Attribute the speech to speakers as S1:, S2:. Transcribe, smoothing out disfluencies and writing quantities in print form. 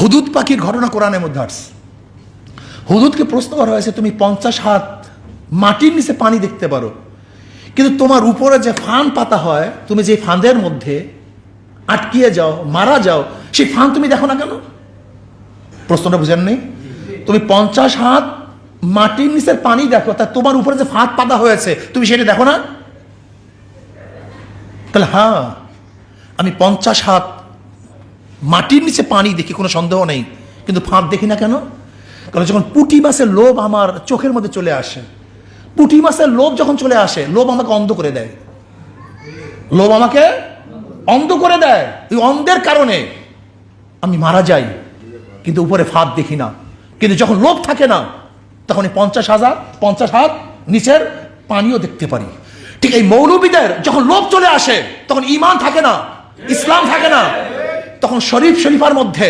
S1: হুদুদ পাখির ঘটনা কোরআনের মধ্যে আসছে। হুদুদকে প্রশ্ন করা হয়েছে, তুমি 50 হাত মাটির নিচে পানি দেখতে পারো, কিন্তু তোমার উপরে যে ফান পাতা হয়, তুমি যে ফাঁদের মধ্যে আটকিয়ে যাও, মারা যাও, সেই ফান তুমি দেখো না কেন? প্রশ্নটা বুঝেন নেই? তুমি 50 হাত মাটির নিচের পানি দেখো, তা তোমার উপরে যে ফাঁদ পাতা হয়েছে তুমি সেটা দেখো না? তাহলে হ্যাঁ, আমি 50 হাত মাটির নিচে পানি দেখি, কোনো সন্দেহ নেই, কিন্তু ফাঁদ দেখি না কেন? কারণ যখন পুঁটি মাছের লোভ আমার চোখের মধ্যে চলে আসে, পুঁটি মাছের লোভ যখন চলে আসে, লোভ আমাকে অন্ধ করে দেয়, লোভ আমাকে অন্ধ করে দেয়। এই অন্ধের কারণে আমি মারা যাই, কিন্তু উপরে ফাঁদ দেখি না। কিন্তু যখন লোভ থাকে না, তখন এই 50 হাত নিচের পানিও দেখতে পারি। ঠিক এই মৌলবীদের যখন লোভ চলে আসে, তখন ঈমান থাকে না, ইসলাম থাকে না, তখন শরীফার মধ্যে